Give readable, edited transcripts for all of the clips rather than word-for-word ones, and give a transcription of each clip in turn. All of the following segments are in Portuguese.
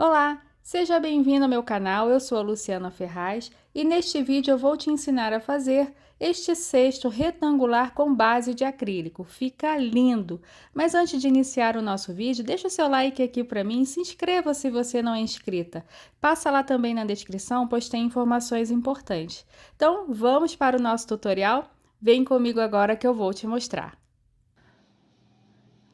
Olá, seja bem-vindo ao meu canal, eu sou a Luciana Ferraz e neste vídeo eu vou te ensinar a fazer este cesto retangular com base de acrílico, fica lindo! Mas antes de iniciar o nosso vídeo, deixa o seu like aqui para mim e se inscreva se você não é inscrita. Passa lá também na descrição, pois tem informações importantes. Então vamos para o nosso tutorial? Vem comigo agora que eu vou te mostrar.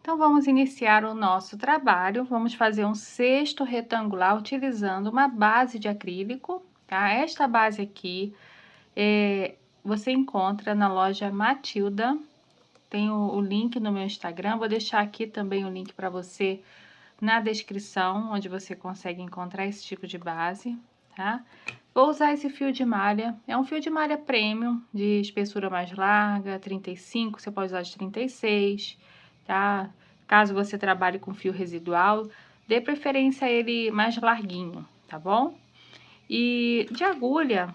Então, vamos iniciar o nosso trabalho. Vamos fazer um cesto retangular utilizando uma base de acrílico, tá? Esta base aqui você encontra na loja Matilda. Tem o link no meu Instagram. Vou deixar aqui também o link para você na descrição, onde você consegue encontrar esse tipo de base, tá? Vou usar esse fio de malha. É um fio de malha premium, de espessura mais larga, 35, você pode usar de 36, tá? Caso você trabalhe com fio residual, dê preferência a ele mais larguinho, tá bom? E de agulha,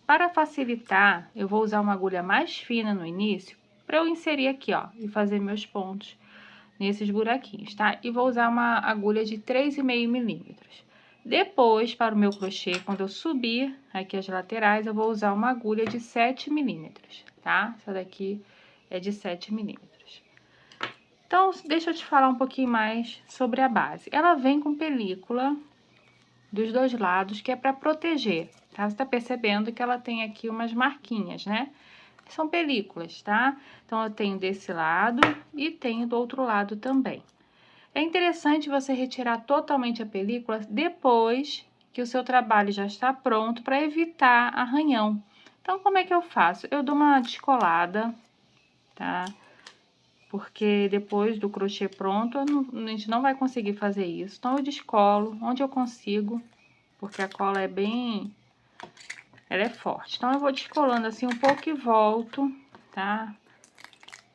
para facilitar, eu vou usar uma agulha mais fina no início, para eu inserir aqui, ó, e fazer meus pontos nesses buraquinhos, tá? E vou usar uma agulha de 3,5 milímetros. Depois, para o meu crochê, quando eu subir aqui as laterais, eu vou usar uma agulha de 7 milímetros, tá? Essa daqui é de 7 milímetros. Então, deixa eu te falar um pouquinho mais sobre a base. Ela vem com película dos dois lados, que é para proteger, tá? Você tá percebendo que ela tem aqui umas marquinhas, né? São películas, tá? Então, eu tenho desse lado e tenho do outro lado também. É interessante você retirar totalmente a película depois que o seu trabalho já está pronto, para evitar arranhão. Então, como é que eu faço? Eu dou uma descolada, tá? Porque depois do crochê pronto, a gente não vai conseguir fazer isso. Então, eu descolo onde eu consigo, porque a cola é bem... ela é forte. Então, eu vou descolando assim um pouco e volto, tá?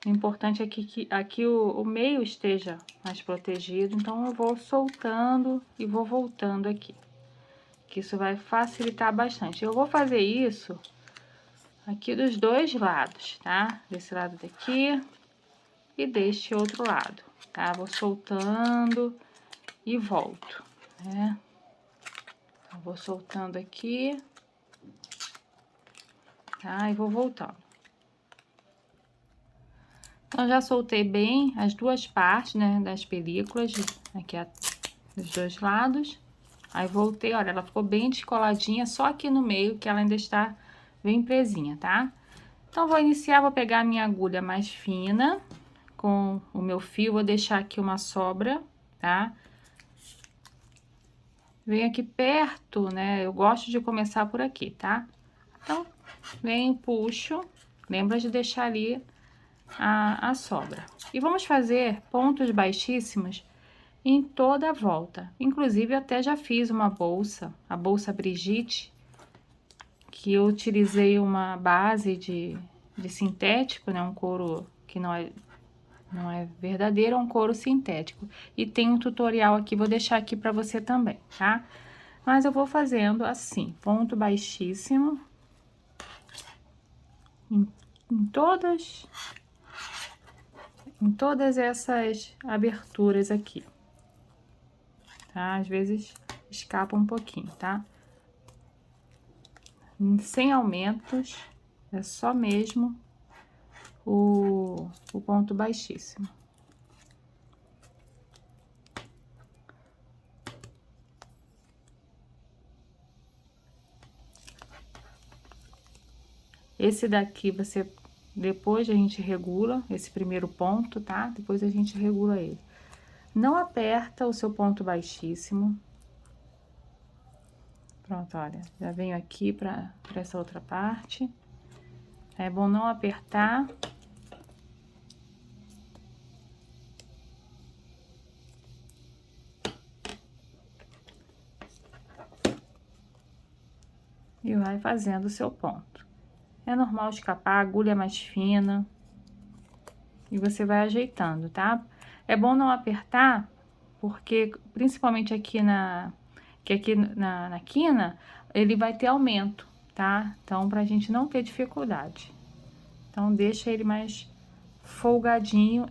O importante é que aqui o meio esteja mais protegido, então eu vou soltando e vou voltando aqui, que isso vai facilitar bastante. Eu vou fazer isso aqui dos dois lados, tá? Desse lado daqui e deste outro lado, tá? Vou soltando e volto, né? Eu vou soltando aqui, tá? E vou voltando. Então, já soltei bem as duas partes, né, das películas, aqui dos dois lados. Aí, voltei, olha, ela ficou bem descoladinha, só aqui no meio que ela ainda está bem presinha, tá? Então, vou iniciar, vou pegar a minha agulha mais fina com o meu fio, vou deixar aqui uma sobra, tá? Venho aqui perto, né, eu gosto de começar por aqui, tá? Então, venho, puxo, lembra de deixar ali a sobra. E vamos fazer pontos baixíssimos em toda a volta. Inclusive, eu até já fiz uma bolsa, a bolsa Brigitte, que eu utilizei uma base de sintético, né? Um couro que não é verdadeiro, é um couro sintético. E tem um tutorial aqui, vou deixar aqui para você também, tá? Mas eu vou fazendo assim, ponto baixíssimo em todas essas aberturas aqui, tá? Às vezes escapa um pouquinho, tá? Sem aumentos, é só mesmo o ponto baixíssimo. Esse daqui depois a gente regula esse primeiro ponto, tá? Depois a gente regula ele. Não aperta o seu ponto baixíssimo. Pronto, olha, já venho aqui para essa outra parte. É bom não apertar. E vai fazendo o seu ponto. É normal escapar, a agulha é mais fina. E você vai ajeitando, tá? É bom não apertar, porque principalmente aqui na quina, ele vai ter aumento, tá? Então, pra gente não ter dificuldade. Então, deixa ele mais folgadinho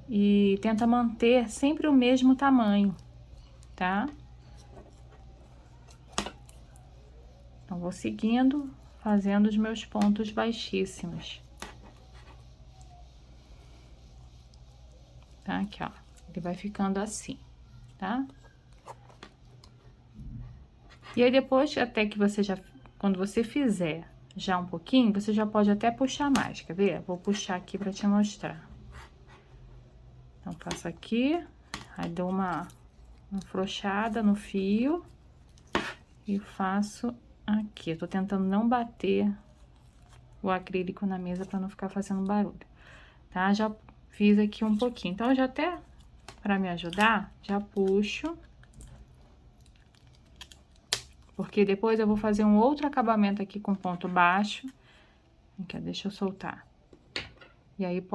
e tenta manter sempre o mesmo tamanho, tá? Então, vou seguindo, fazendo os meus pontos baixíssimos. Tá? Aqui, ó. Ele vai ficando assim, tá? E aí, depois, até que você já... Quando você fizer já um pouquinho, você já pode até puxar mais, quer ver? Vou puxar aqui pra te mostrar. Então, faço aqui, aí dou uma afrouxada no fio e faço aqui. Eu tô tentando não bater o acrílico na mesa pra não ficar fazendo barulho, tá? Já fiz aqui um pouquinho. Então, eu já até, pra me ajudar, já puxo. Porque depois eu vou fazer um outro acabamento aqui com ponto baixo. Aqui, ó, deixa eu soltar. E aí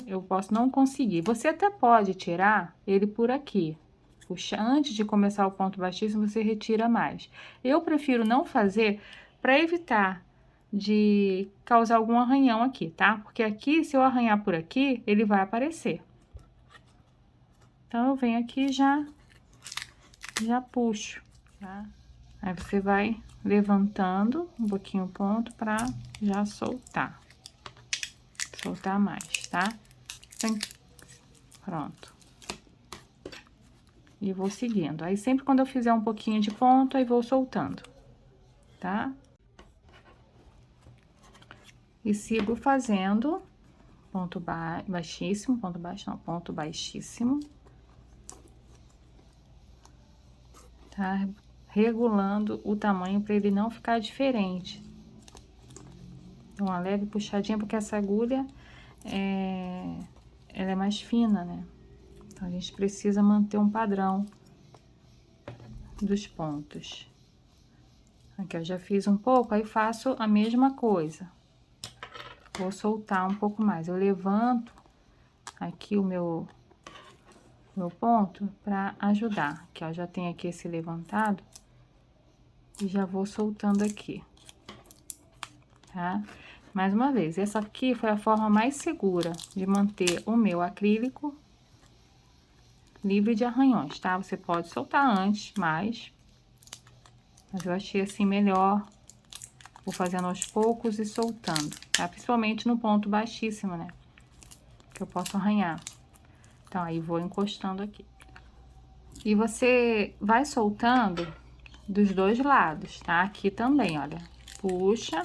eu posso não conseguir. Você até pode tirar ele por aqui. Puxa, antes de começar o ponto baixíssimo, você retira mais. Eu prefiro não fazer para evitar de causar algum arranhão aqui, tá? Porque aqui, se eu arranhar por aqui, ele vai aparecer. Então, eu venho aqui e já puxo, tá? Aí, você vai levantando um pouquinho o ponto pra já soltar. Soltar mais, tá? Pronto. E vou seguindo. Aí, sempre quando eu fizer um pouquinho de ponto, aí vou soltando, tá? E sigo fazendo ponto baixíssimo, ponto baixo, não, ponto baixíssimo. Tá? Regulando o tamanho para ele não ficar diferente. Uma leve puxadinha, porque essa agulha, ela é mais fina, né? Então, a gente precisa manter um padrão dos pontos. Aqui, eu já fiz um pouco, aí faço a mesma coisa. Vou soltar um pouco mais. Eu levanto aqui o meu ponto para ajudar. Aqui, ó, já tem aqui esse levantado. E já vou soltando aqui, tá? Mais uma vez, essa aqui foi a forma mais segura de manter o meu acrílico livre de arranhões, tá? Você pode soltar antes, mas eu achei assim melhor. Vou fazendo aos poucos e soltando, tá? Principalmente no ponto baixíssimo, né? Que eu posso arranhar. Então, aí vou encostando aqui. E você vai soltando dos dois lados, tá? Aqui também, olha. Puxa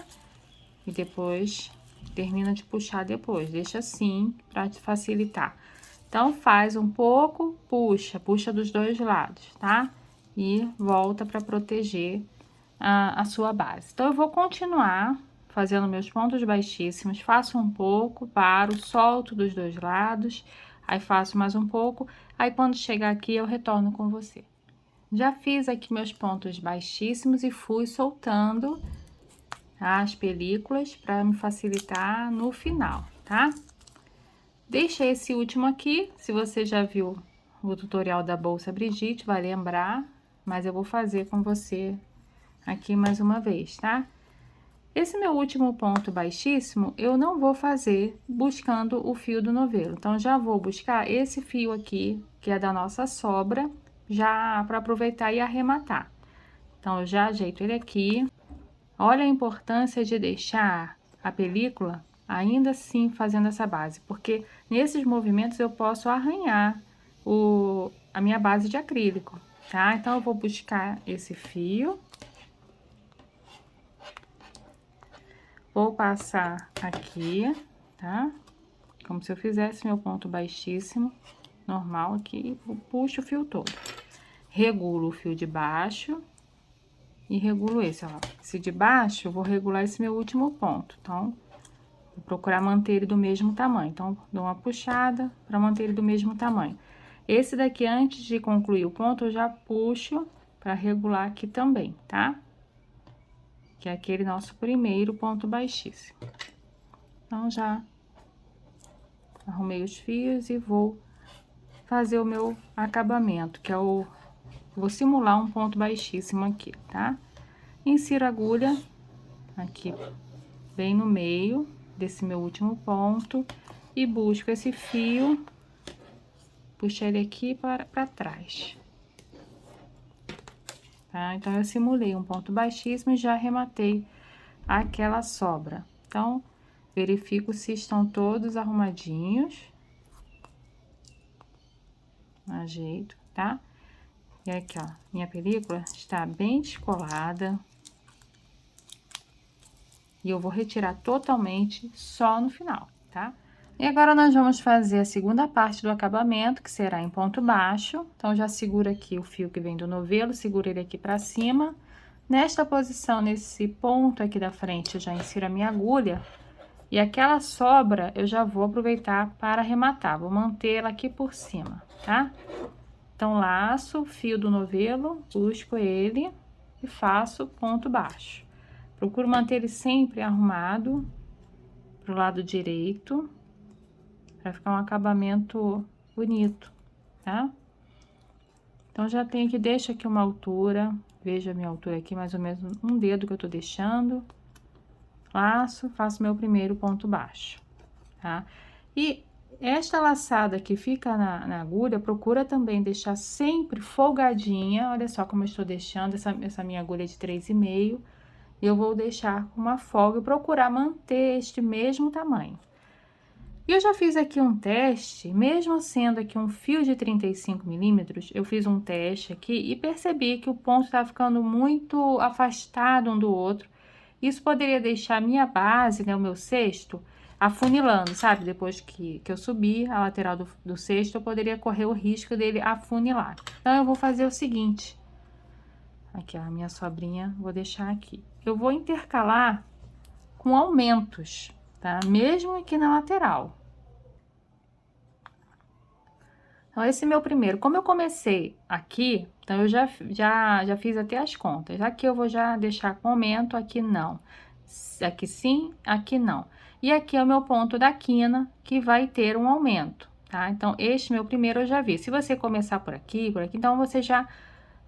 e depois termina de puxar depois. Deixa assim pra te facilitar. Então, faz um pouco, puxa dos dois lados, tá? E volta pra proteger a sua base. Então, eu vou continuar fazendo meus pontos baixíssimos, faço um pouco, paro, solto dos dois lados, aí faço mais um pouco, aí quando chegar aqui eu retorno com você. Já fiz aqui meus pontos baixíssimos e fui soltando as películas para me facilitar no final, tá? Deixei esse último aqui, se você já viu o tutorial da bolsa Brigitte, vai lembrar, mas eu vou fazer com você aqui mais uma vez, tá? Esse meu último ponto baixíssimo, eu não vou fazer buscando o fio do novelo. Então, já vou buscar esse fio aqui, que é da nossa sobra, já para aproveitar e arrematar. Então, eu já ajeito ele aqui. Olha a importância de deixar a película ainda assim fazendo essa base, porque nesses movimentos eu posso arranhar a minha base de acrílico, tá? Então, eu vou buscar esse fio. Vou passar aqui, tá? Como se eu fizesse meu ponto baixíssimo, normal aqui, puxo o fio todo. Regulo o fio de baixo e regulo esse, ó. Esse de baixo, eu vou regular esse meu último ponto. Então, vou procurar manter ele do mesmo tamanho. Então, dou uma puxada para manter ele do mesmo tamanho. Esse daqui, antes de concluir o ponto, eu já puxo para regular aqui também, tá? Que é aquele nosso primeiro ponto baixíssimo. Então, já arrumei os fios e vou fazer o meu acabamento, que é vou simular um ponto baixíssimo aqui, tá? Insiro a agulha aqui bem no meio desse meu último ponto e busco esse fio, puxo ele aqui para trás. tá? Então, eu simulei um ponto baixíssimo e já arrematei aquela sobra. Então, verifico se estão todos arrumadinhos. Ajeito, tá? E aqui, ó, minha película está bem descolada. E eu vou retirar totalmente só no final, tá? E agora nós vamos fazer a segunda parte do acabamento, que será em ponto baixo. Então, já segura aqui o fio que vem do novelo, segura ele aqui pra cima. Nesta posição, nesse ponto aqui da frente, eu já insiro a minha agulha. E aquela sobra, eu já vou aproveitar para arrematar. Vou manter ela aqui por cima, tá? Então, laço o fio do novelo, busco ele e faço ponto baixo. Procuro manter ele sempre arrumado pro lado direito, para ficar um acabamento bonito, tá? Então, já tenho aqui, deixo aqui uma altura, veja a minha altura aqui, mais ou menos um dedo que eu tô deixando. Laço, faço meu primeiro ponto baixo, tá? E esta laçada que fica na agulha, procura também deixar sempre folgadinha. Olha só como eu estou deixando essa minha agulha de 3,5. Eu vou deixar com uma folga e procurar manter este mesmo tamanho. E eu já fiz aqui um teste, mesmo sendo aqui um fio de 35 milímetros, eu fiz um teste aqui e percebi que o ponto tá ficando muito afastado um do outro. Isso poderia deixar a minha base, né, o meu cesto, afunilando, sabe? Depois que eu subir a lateral do cesto, eu poderia correr o risco dele afunilar. Então, eu vou fazer o seguinte. Aqui, ó, a minha sobrinha, vou deixar aqui. Eu vou intercalar com aumentos, tá? Mesmo aqui na lateral. Então, esse meu primeiro. Como eu comecei aqui, então eu já fiz até as contas. Aqui eu vou já deixar com aumento, aqui não. Aqui sim, aqui não. E aqui é o meu ponto da quina, que vai ter um aumento, tá? Então, este meu primeiro eu já vi. Se você começar por aqui, então você já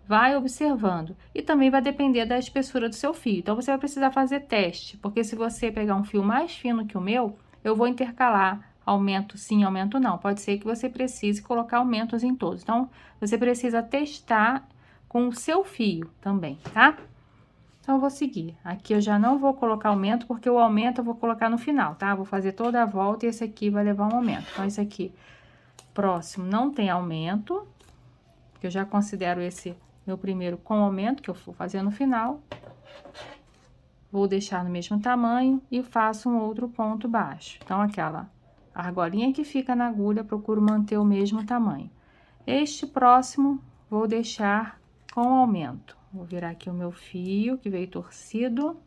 vai observando. E também vai depender da espessura do seu fio. Então, você vai precisar fazer teste, porque se você pegar um fio mais fino que o meu, eu vou intercalar aumento sim, aumento não. Pode ser que você precise colocar aumentos em todos. Então, você precisa testar com o seu fio também, tá? Então, eu vou seguir. Aqui eu já não vou colocar aumento, porque o aumento eu vou colocar no final, tá? Vou fazer toda a volta e esse aqui vai levar um aumento. Então, esse aqui, próximo, não tem aumento, porque eu já considero esse meu primeiro com aumento, que eu vou fazer no final. Vou deixar no mesmo tamanho e faço um outro ponto baixo. Então, aquela argolinha que fica na agulha, procuro manter o mesmo tamanho. Este próximo, vou deixar com aumento. Vou virar aqui o meu fio, que veio torcido.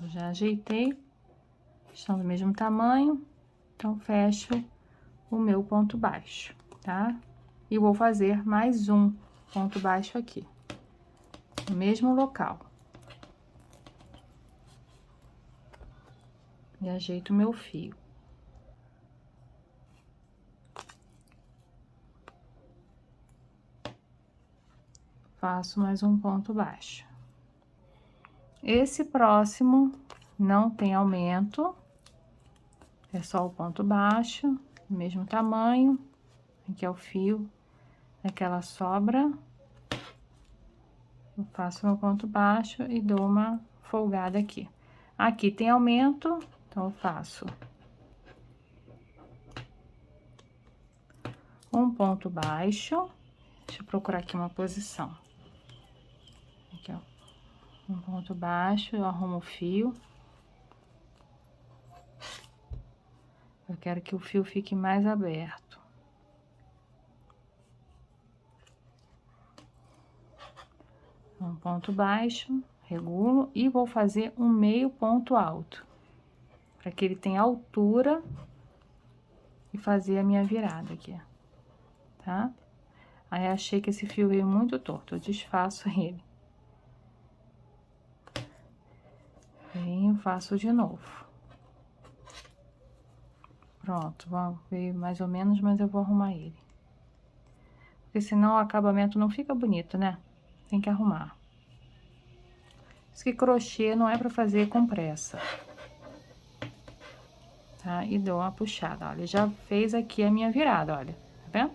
Eu já ajeitei. Estão do mesmo tamanho. Então, fecho o meu ponto baixo, tá? E vou fazer mais um ponto baixo aqui, no mesmo local. E ajeito o meu fio. Faço mais um ponto baixo. Esse próximo não tem aumento, é só o ponto baixo, mesmo tamanho. Aqui é o fio daquela sobra. Eu faço meu ponto baixo e dou uma folgada aqui. Aqui tem aumento, então eu faço um ponto baixo. Deixa eu procurar aqui uma posição. Aqui, ó. Um ponto baixo, eu arrumo o fio. Eu quero que o fio fique mais aberto. Um ponto baixo, regulo e vou fazer um meio ponto alto, para que ele tenha altura e fazer a minha virada aqui, tá? Aí, achei que esse fio veio muito torto, eu desfaço ele. Venho, faço de novo. Pronto, veio mais ou menos, mas eu vou arrumar ele. Porque senão o acabamento não fica bonito, né? Tem que arrumar. Isso que crochê não é pra fazer com pressa. tá? E dou uma puxada, olha, já fez aqui a minha virada, olha, tá vendo?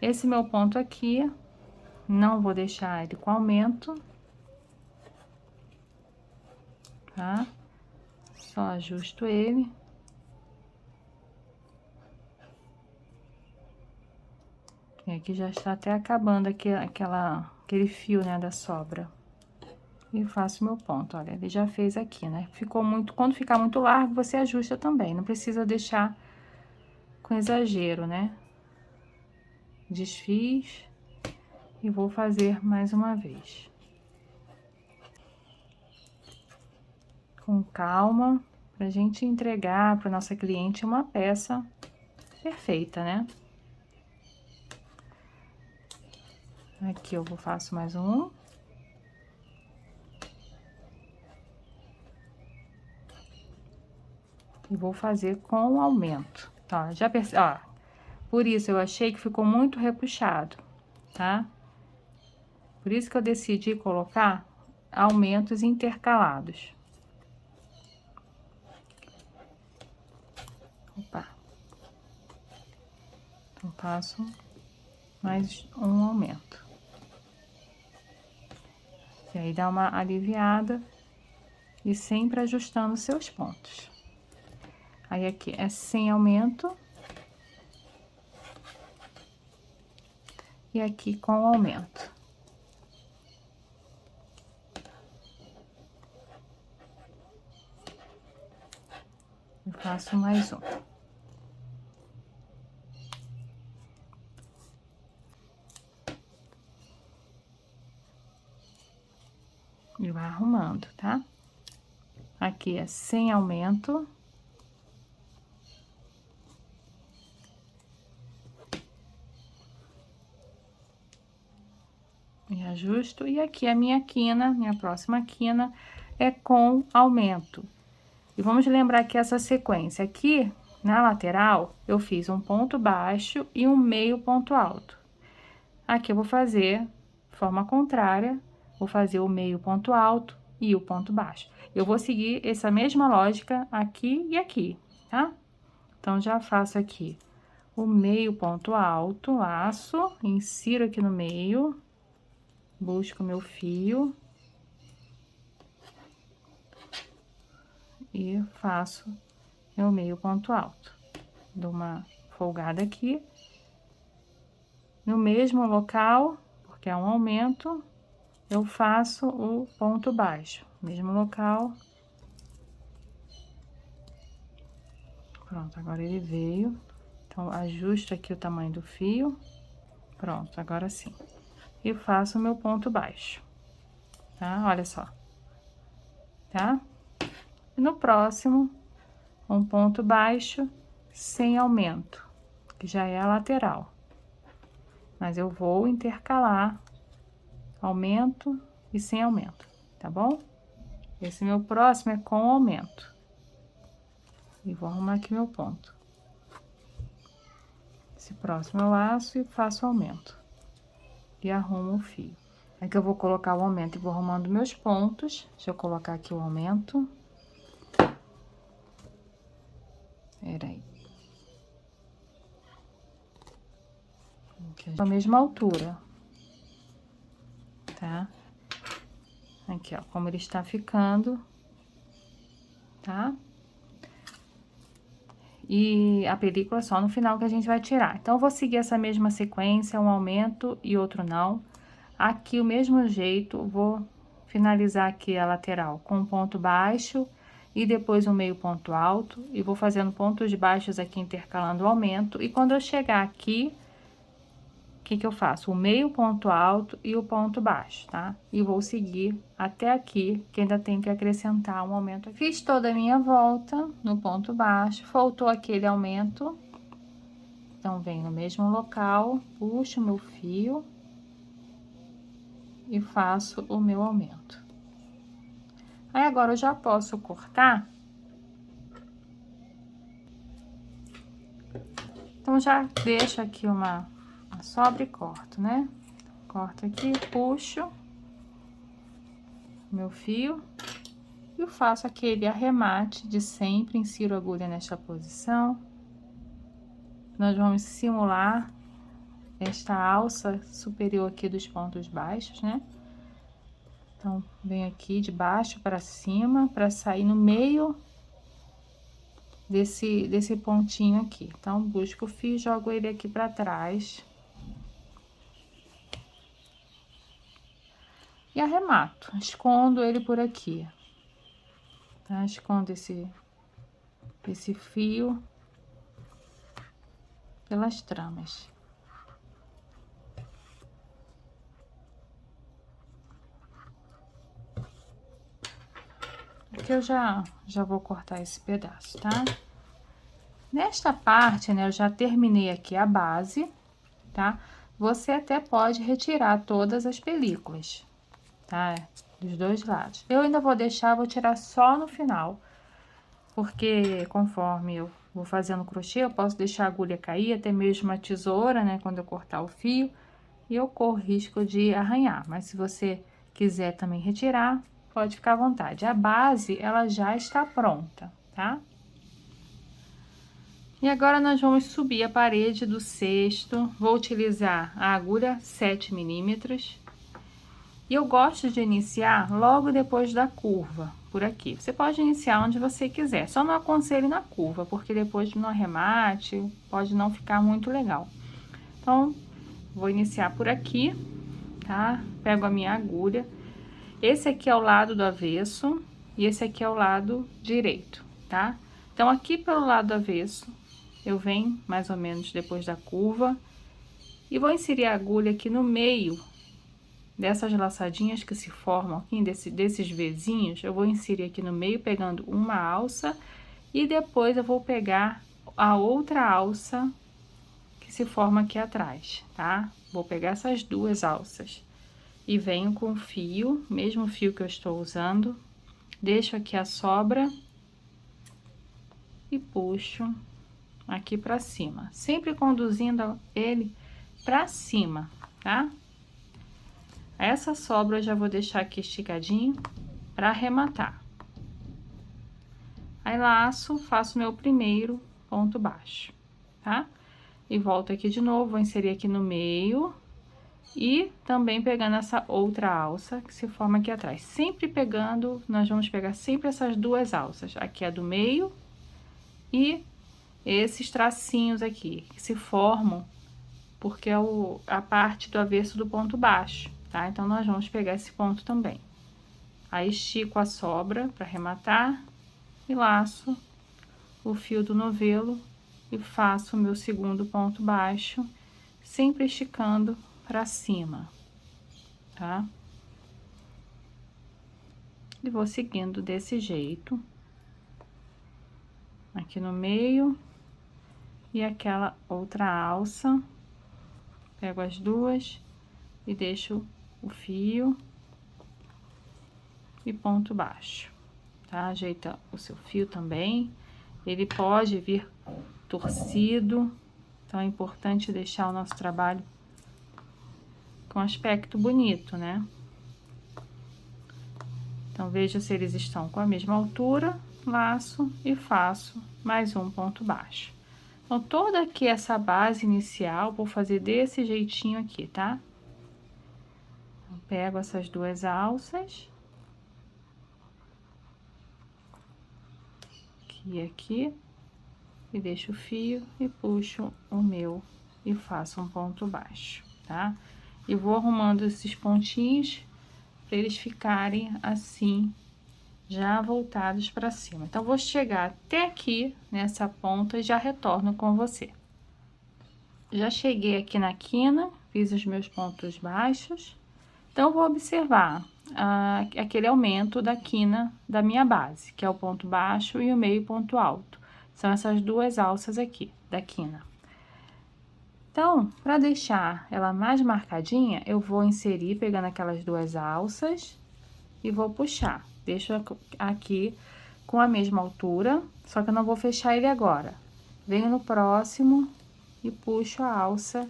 Esse meu ponto aqui, não vou deixar ele com aumento, tá? Só ajusto ele. E aqui já está até acabando aqui, aquele fio, né, da sobra. E faço meu ponto, olha, ele já fez aqui, né? Ficou muito, quando ficar muito largo, você ajusta também, não precisa deixar com exagero, né? Desfiz e vou fazer mais uma vez. Com calma, pra gente entregar para nossa cliente uma peça perfeita, né? Aqui eu faço mais um. E vou fazer com aumento, tá? Já percebeu, ó, por isso eu achei que ficou muito repuxado, tá? Por isso que eu decidi colocar aumentos intercalados. Opa. Então, passo mais um aumento. E aí, dá uma aliviada e sempre ajustando seus pontos. Aí, aqui é sem aumento. E aqui com aumento. Eu faço mais um. E vai arrumando, tá? Aqui é sem aumento. E ajusto. E aqui a minha quina, minha próxima quina, é com aumento. E vamos lembrar que essa sequência aqui, na lateral, eu fiz um ponto baixo e um meio ponto alto. Aqui eu vou fazer forma contrária, vou fazer o meio ponto alto e o ponto baixo. Eu vou seguir essa mesma lógica aqui e aqui, tá? Então, já faço aqui o meio ponto alto, laço, insiro aqui no meio, busco meu fio e faço meu meio ponto alto. Dou uma folgada aqui. No mesmo local, porque é um aumento, eu faço o ponto baixo. Mesmo local. Pronto, agora ele veio. Então, ajusto aqui o tamanho do fio. Pronto, agora sim. E faço o meu ponto baixo, tá? Olha só. Tá? E no próximo, um ponto baixo sem aumento, que já é a lateral. Mas eu vou intercalar aumento e sem aumento, tá bom? Esse meu próximo é com aumento. E vou arrumar aqui meu ponto. Esse próximo eu laço e faço aumento. E arrumo o fio. Aqui eu vou colocar o aumento e vou arrumando meus pontos. Deixa eu colocar aqui o aumento. Peraí. Aqui, a mesma altura. Tá? Aqui, ó, como ele está ficando. Tá? E a película só no final que a gente vai tirar. Então, eu vou seguir essa mesma sequência, um aumento e outro não. Aqui, o mesmo jeito, vou finalizar aqui a lateral com um ponto baixo e depois um meio ponto alto. E vou fazendo pontos baixos aqui, intercalando o aumento. E quando eu chegar aqui, o que que eu faço? O meio ponto alto e o ponto baixo, tá? E vou seguir até aqui, que ainda tem que acrescentar um aumento aqui. Fiz toda a minha volta no ponto baixo, faltou aquele aumento. Então, venho no mesmo local, puxo meu fio e faço o meu aumento. Aí, agora, eu já posso cortar. Então, já deixo aqui uma sobra e corto, né? Corto aqui, puxo meu fio e faço aquele arremate de sempre, insiro a agulha nesta posição. Nós vamos simular esta alça superior aqui dos pontos baixos, né? Então, venho aqui de baixo para cima, para sair no meio desse pontinho aqui. Então, busco o fio, jogo ele aqui para trás. E arremato, escondo ele por aqui. Tá? Escondo esse fio pelas tramas. Aqui eu já vou cortar esse pedaço, tá? Nesta parte, né, eu já terminei aqui a base, tá? Você até pode retirar todas as películas, tá? Dos dois lados. Eu ainda vou deixar, vou tirar só no final, porque conforme eu vou fazendo crochê, eu posso deixar a agulha cair, até mesmo a tesoura, né, quando eu cortar o fio, e eu corro risco de arranhar. Mas se você quiser também retirar, pode ficar à vontade. A base, ela já está pronta, tá? E agora nós vamos subir a parede do cesto. Vou utilizar a agulha 7 milímetros. E eu gosto de iniciar logo depois da curva, por aqui. Você pode iniciar onde você quiser, só não aconselho na curva, porque depois no arremate pode não ficar muito legal. Então, vou iniciar por aqui, tá? Pego a minha agulha. Esse aqui é o lado do avesso e esse aqui é o lado direito, tá? Então, aqui pelo lado do avesso, eu venho mais ou menos depois da curva e vou inserir a agulha aqui no meio dessas laçadinhas que se formam aqui, desses vezinhos. Eu vou inserir aqui no meio, pegando uma alça, e depois eu vou pegar a outra alça que se forma aqui atrás, tá? Vou pegar essas duas alças e venho com o fio, mesmo fio que eu estou usando, deixo aqui a sobra e puxo aqui pra cima, sempre conduzindo ele pra cima, tá? Essa sobra eu já vou deixar aqui esticadinho para arrematar. Aí laço, faço meu primeiro ponto baixo, tá? E volto aqui de novo, vou inserir aqui no meio e também pegando essa outra alça que se forma aqui atrás. Sempre pegando, nós vamos pegar sempre essas duas alças. Aqui é do meio e esses tracinhos aqui que se formam porque é a parte do avesso do ponto baixo, tá? Então, nós vamos pegar esse ponto também. Aí, estico a sobra para arrematar e laço o fio do novelo e faço o meu segundo ponto baixo, sempre esticando para cima, tá? E vou seguindo desse jeito, aqui no meio, e aquela outra alça. Pego as duas e deixo o fio e ponto baixo, tá? Ajeita o seu fio também. Ele pode vir torcido, então é importante deixar o nosso trabalho com aspecto bonito, né? Então, veja se eles estão com a mesma altura, laço e faço mais um ponto baixo. Então, toda aqui essa base inicial, vou fazer desse jeitinho aqui, tá? Então, pego essas duas alças. Aqui e aqui. E deixo o fio e puxo o meu e faço um ponto baixo, tá? E vou arrumando esses pontinhos para eles ficarem assim, já voltados para cima. Então, vou chegar até aqui nessa ponta e já retorno com você. Já cheguei aqui na quina, fiz os meus pontos baixos. Então, vou observar aquele aumento da quina da minha base, que é o ponto baixo e o meio ponto alto. São essas duas alças aqui da quina. Então, para deixar ela mais marcadinha, eu vou inserir pegando aquelas duas alças e vou puxar. Deixo aqui com a mesma altura, só que eu não vou fechar ele agora. Venho no próximo e puxo a alça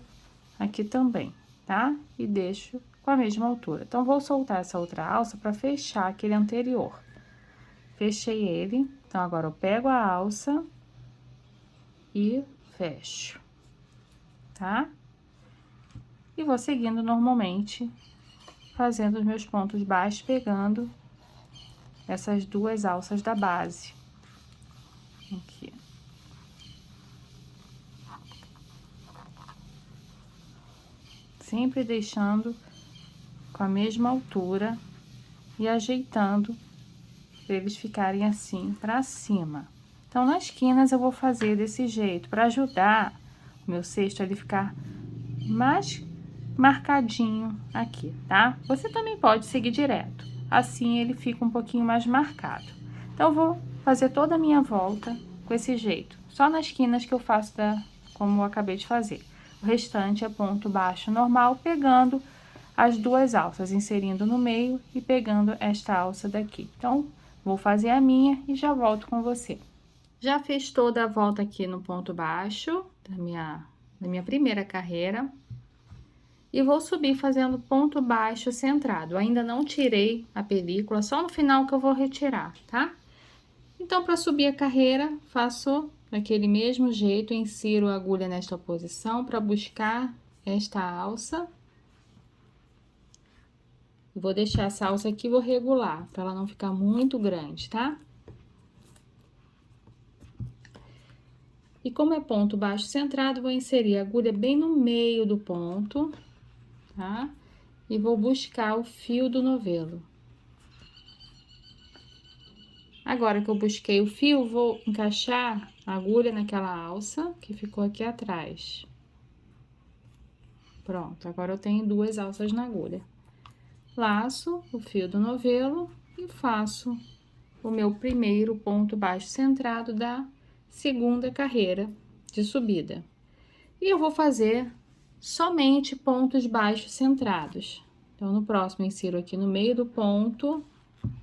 aqui também, tá? E deixo com a mesma altura. Então, vou soltar essa outra alça para fechar aquele anterior. fechei ele. Então, agora eu pego a alça e fecho, tá? E vou seguindo normalmente, fazendo os meus pontos baixos, pegando essas duas alças da base. Aqui. Sempre deixando com a mesma altura e ajeitando para eles ficarem assim para cima. Então, nas quinas eu vou fazer desse jeito, para ajudar o meu cesto a ele ficar mais marcadinho aqui, tá? Você também pode seguir direto, assim ele fica um pouquinho mais marcado. Então, eu vou fazer toda a minha volta com esse jeito, só nas quinas que eu faço como eu acabei de fazer. O restante é ponto baixo normal, pegando as duas alças, inserindo no meio e pegando esta alça daqui. Então, vou fazer a minha e já volto com você. Já fiz toda a volta aqui no ponto baixo da minha primeira carreira. E vou subir fazendo ponto baixo centrado. Ainda não tirei a película, só no final que eu vou retirar, tá? Então, para subir a carreira, faço daquele mesmo jeito, insiro a agulha nesta posição para buscar esta alça. Vou deixar essa alça aqui, vou regular, para ela não ficar muito grande, tá? E como é ponto baixo centrado, vou inserir a agulha bem no meio do ponto, tá? E vou buscar o fio do novelo. Agora que eu busquei o fio, vou encaixar a agulha naquela alça que ficou aqui atrás. Pronto, agora eu tenho duas alças na agulha. Laço o fio do novelo e faço o meu primeiro ponto baixo centrado da segunda carreira de subida. E eu vou fazer somente pontos baixos centrados. Então, no próximo, insiro aqui no meio do ponto,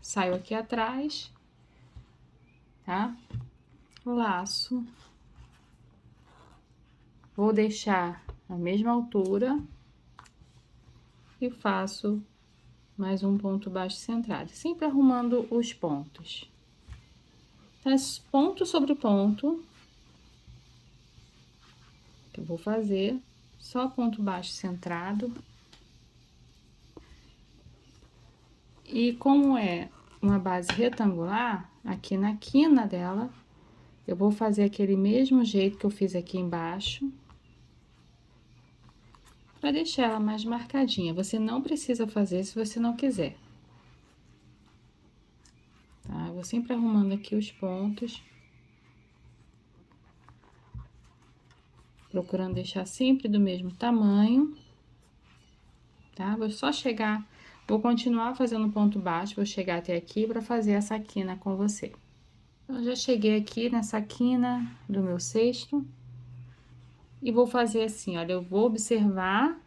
saio aqui atrás, tá? Laço. Vou deixar a mesma altura e faço mais um ponto baixo centrado, sempre arrumando os pontos. Então, ponto sobre ponto, que eu vou fazer, só ponto baixo centrado. E como é uma base retangular, aqui na quina dela, eu vou fazer aquele mesmo jeito que eu fiz aqui embaixo, para deixar ela mais marcadinha. Você não precisa fazer se você não quiser. Tá? Eu vou sempre arrumando aqui os pontos. Procurando deixar sempre do mesmo tamanho. Tá? Vou só chegar, vou continuar fazendo ponto baixo, vou chegar até aqui para fazer essa quina com você. Eu já cheguei aqui nessa quina do meu cesto. E vou fazer assim, olha, eu vou observar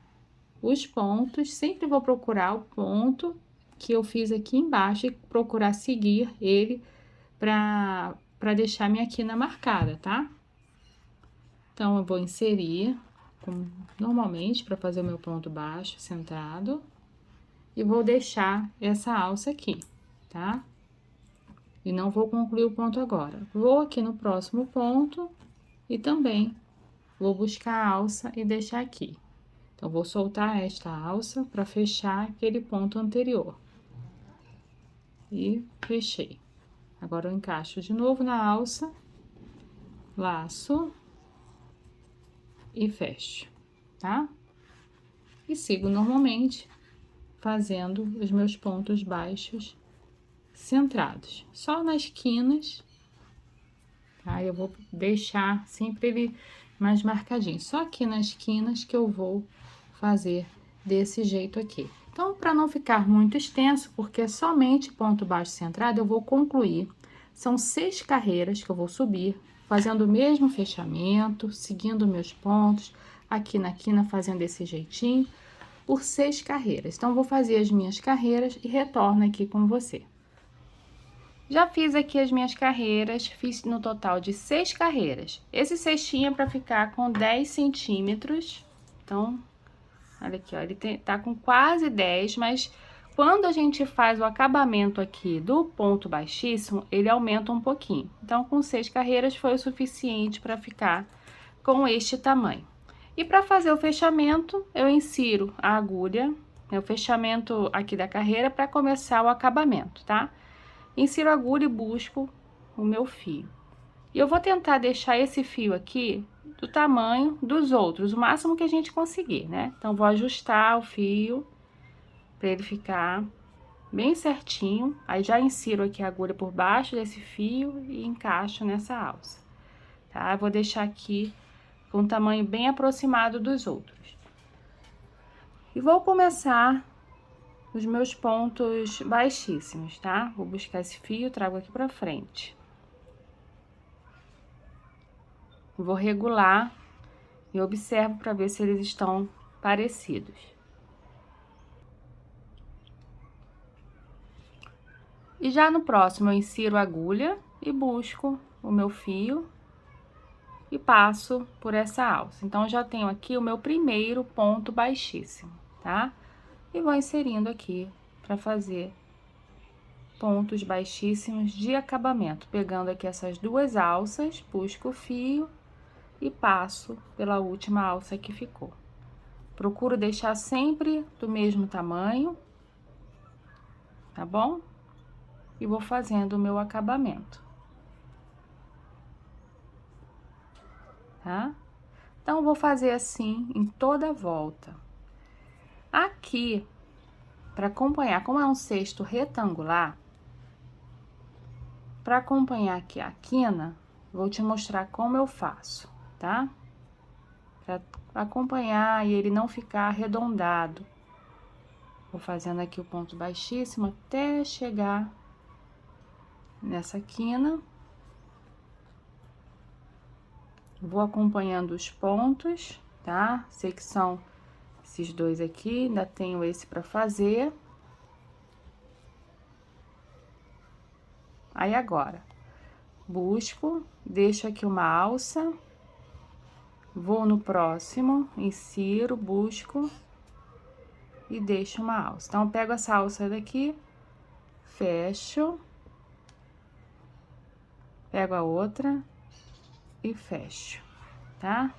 os pontos, sempre vou procurar o ponto que eu fiz aqui embaixo e procurar seguir ele para deixar minha quina marcada, tá? Então, eu vou inserir, como normalmente, para fazer o meu ponto baixo centrado, e vou deixar essa alça aqui, tá? E não vou concluir o ponto agora. Vou aqui no próximo ponto e também vou buscar a alça e deixar aqui. Então, vou soltar esta alça para fechar aquele ponto anterior. E fechei. Agora, eu encaixo de novo na alça, laço e fecho, tá? E sigo normalmente fazendo os meus pontos baixos centrados. Só nas quinas, tá? Eu vou deixar sempre ele mais marcadinho. Só aqui nas quinas que eu vou fazer desse jeito aqui. Então, para não ficar muito extenso, porque é somente ponto baixo centrado, eu vou concluir. São 6 carreiras que eu vou subir, fazendo o mesmo fechamento, seguindo meus pontos, aqui na quina fazendo desse jeitinho, por 6 carreiras. Então, vou fazer as minhas carreiras e retorno aqui com você. Já fiz aqui as minhas carreiras, fiz no total de 6 carreiras. Esse cestinho é para ficar com 10 centímetros, então, olha aqui, ó, ele tá com quase 10, mas Quando a gente faz o acabamento aqui do ponto baixíssimo, ele aumenta um pouquinho. Então, com 6 carreiras foi o suficiente para ficar com este tamanho. E para fazer o fechamento, eu insiro a agulha, o fechamento aqui da carreira para começar o acabamento, tá? Insiro a agulha e busco o meu fio. E eu vou tentar deixar esse fio aqui do tamanho dos outros, o máximo que a gente conseguir, né? Então, vou ajustar o fio para ele ficar bem certinho. Aí, já insiro aqui a agulha por baixo desse fio e encaixo nessa alça, tá? Eu vou deixar aqui com um tamanho bem aproximado dos outros. E vou começar os meus pontos baixíssimos, tá? Vou buscar esse fio, trago aqui pra frente. Vou regular e observo para ver se eles estão parecidos. E já no próximo eu insiro a agulha e busco o meu fio e passo por essa alça. Então, já tenho aqui o meu primeiro ponto baixíssimo, tá? E vou inserindo aqui para fazer pontos baixíssimos de acabamento, pegando aqui essas duas alças, busco o fio e passo pela última alça que ficou. Procuro deixar sempre do mesmo tamanho, tá bom? E vou fazendo o meu acabamento, tá? Então, vou fazer assim em toda a volta. Aqui, para acompanhar, como é um cesto retangular, para acompanhar aqui a quina, vou te mostrar como eu faço, tá? Para acompanhar e ele não ficar arredondado. Vou fazendo aqui o ponto baixíssimo até chegar nessa quina. Vou acompanhando os pontos, tá? Sei que são esses dois aqui, ainda tenho esse para fazer. Aí, agora, busco, deixo aqui uma alça, vou no próximo, insiro, busco e deixo uma alça. Então, eu pego essa alça daqui, fecho, pego a outra e fecho, tá?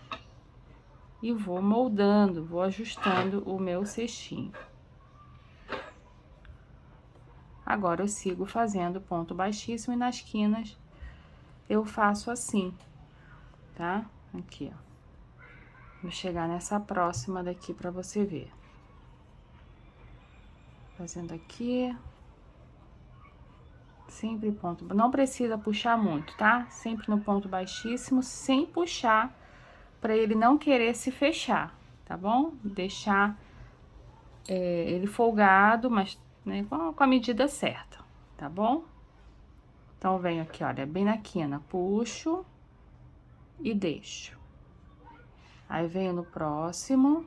E vou moldando, vou ajustando o meu cestinho. Agora, eu sigo fazendo ponto baixíssimo e nas quinas eu faço assim, tá? Aqui, ó. Vou chegar nessa próxima daqui pra você ver. Fazendo aqui. Sempre ponto, não precisa puxar muito, tá? Sempre no ponto baixíssimo, sem puxar, pra ele não querer se fechar, tá bom? Deixar ele folgado, mas, né, com a medida certa, tá bom? Então, venho aqui, olha, bem na quina, puxo e deixo. Aí, venho no próximo,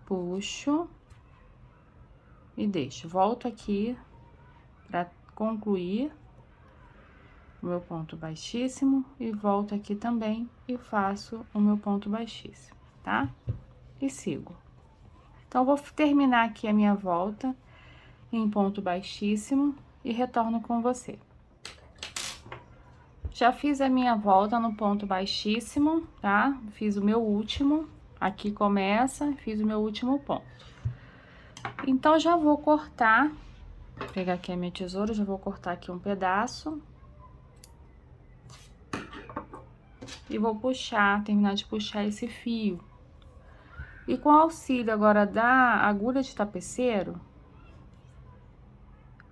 puxo e deixo. Volto aqui pra concluir o meu ponto baixíssimo e volto aqui também e faço o meu ponto baixíssimo, tá? E sigo. Então, vou terminar aqui a minha volta em ponto baixíssimo e retorno com você. Já fiz a minha volta no ponto baixíssimo, tá? Fiz o meu último, aqui começa, fiz o meu último ponto. Então, já vou cortar, vou pegar aqui a minha tesoura, já vou cortar aqui um pedaço. E vou puxar, terminar de puxar esse fio. E com auxílio agora da agulha de tapeceiro,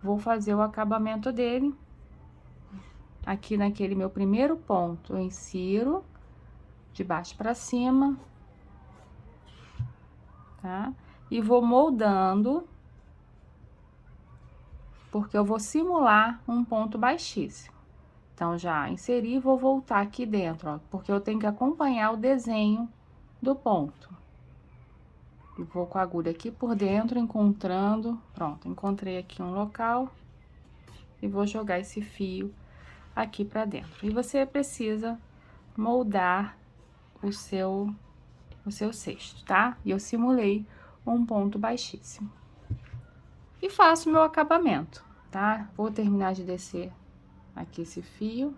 vou fazer o acabamento dele. Aqui naquele meu primeiro ponto, eu insiro de baixo pra cima, tá? E vou moldando, porque eu vou simular um ponto baixíssimo. Então, já inseri e vou voltar aqui dentro, ó, porque eu tenho que acompanhar o desenho do ponto. E vou com a agulha aqui por dentro, encontrando, pronto, encontrei aqui um local e vou jogar esse fio aqui pra dentro. E você precisa moldar o seu cesto, tá? E eu simulei um ponto baixíssimo. e faço meu acabamento, tá? Vou terminar de descer aqui esse fio.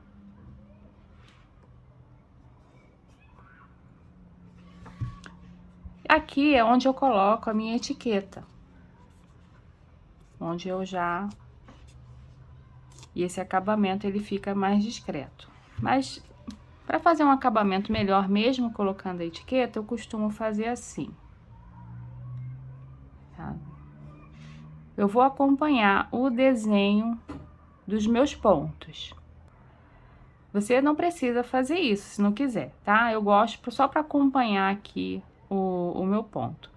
Aqui é onde eu coloco a minha etiqueta, onde eu já... E esse acabamento ele fica mais discreto. Mas para fazer um acabamento melhor, mesmo colocando a etiqueta, eu costumo fazer assim, tá? Eu vou acompanhar o desenho dos meus pontos. Você não precisa fazer isso, se não quiser, tá? Eu gosto só para acompanhar aqui o meu ponto.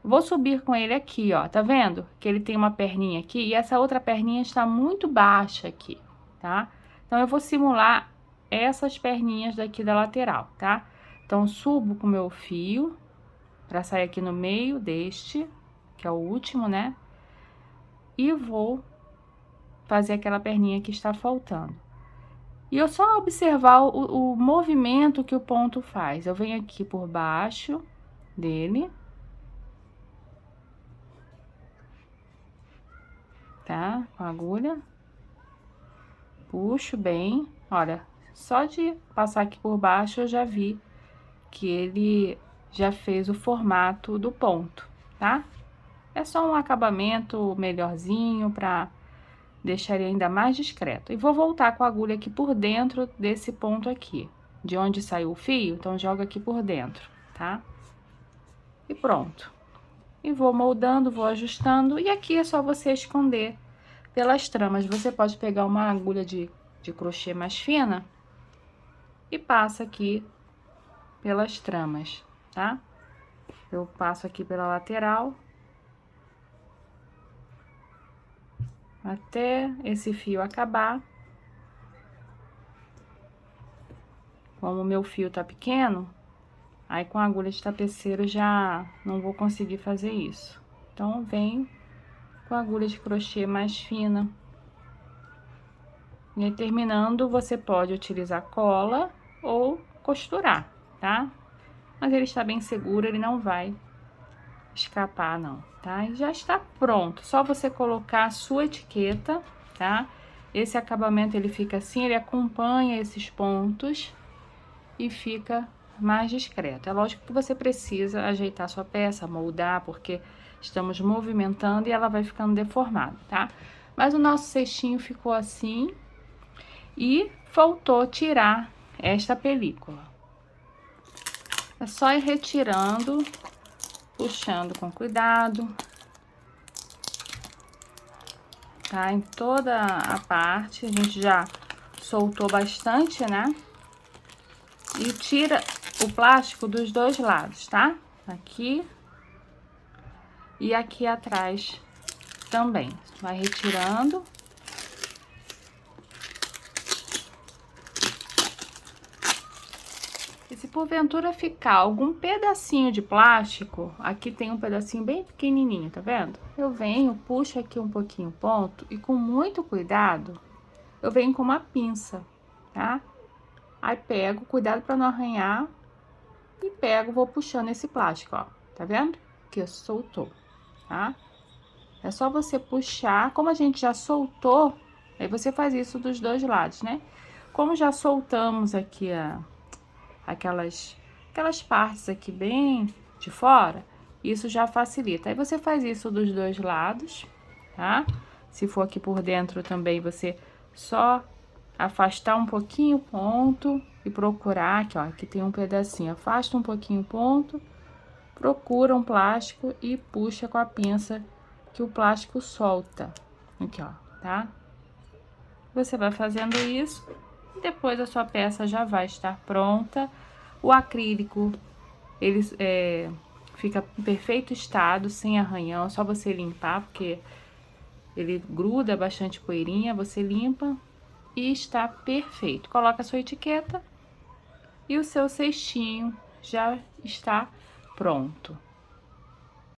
Vou subir com ele aqui, ó, tá vendo? Que ele tem uma perninha aqui e essa outra perninha está muito baixa aqui, tá? Então, eu vou simular essas perninhas daqui da lateral, tá? Então, subo com o meu fio para sair aqui no meio deste, que é o último, né? E vou fazer aquela perninha que está faltando. E eu só observar o movimento que o ponto faz. Eu venho aqui por baixo dele, tá? Com a agulha. Puxo bem. Olha, só de passar aqui por baixo eu já vi que ele já fez o formato do ponto, tá? É só um acabamento melhorzinho pra deixar ele ainda mais discreto. E vou voltar com a agulha aqui por dentro desse ponto aqui, de onde saiu o fio, então joga aqui por dentro, tá? E pronto. E vou moldando, vou ajustando, e aqui é só você esconder pelas tramas. Você pode pegar uma agulha de crochê mais fina e passa aqui pelas tramas, tá? Eu passo aqui pela lateral, até esse fio acabar. Como o meu fio tá pequeno, aí com a agulha de tapeceiro já não vou conseguir fazer isso. Então, venho com a agulha de crochê mais fina. E aí, terminando, você pode utilizar cola ou costurar, tá? Mas ele está bem seguro, ele não vai escapar, não, tá? E já está pronto, só você colocar a sua etiqueta, tá? Esse acabamento, ele fica assim, ele acompanha esses pontos e fica mais discreto. É lógico que você precisa ajeitar sua peça, moldar, porque estamos movimentando e ela vai ficando deformada, tá? Mas o nosso cestinho ficou assim e faltou tirar esta película. É só ir retirando, puxando com cuidado, tá? Em toda a parte, a gente já soltou bastante, né? E tira o plástico dos dois lados, tá? Aqui e aqui atrás também. Vai retirando. E se porventura ficar algum pedacinho de plástico, aqui tem um pedacinho bem pequenininho, tá vendo? Eu venho, puxo aqui um pouquinho o ponto e com muito cuidado, eu venho com uma pinça, tá? Aí pego, cuidado para não arranhar, e pego, vou puxando esse plástico, ó, tá vendo? Que soltou, tá? É só você puxar, como a gente já soltou, aí você faz isso dos dois lados, né? Como já soltamos aqui aquelas partes aqui bem de fora, isso já facilita. Aí você faz isso dos dois lados, tá? Se for aqui por dentro também, você só afastar um pouquinho o ponto e procurar, aqui ó, aqui tem um pedacinho, afasta um pouquinho o ponto, procura um plástico e puxa com a pinça que o plástico solta, aqui ó, tá? Você vai fazendo isso e depois a sua peça já vai estar pronta. O acrílico, ele fica em perfeito estado, sem arranhão, é só você limpar, porque ele gruda bastante poeirinha, você limpa e está perfeito. Coloca a sua etiqueta e o seu cestinho já está pronto.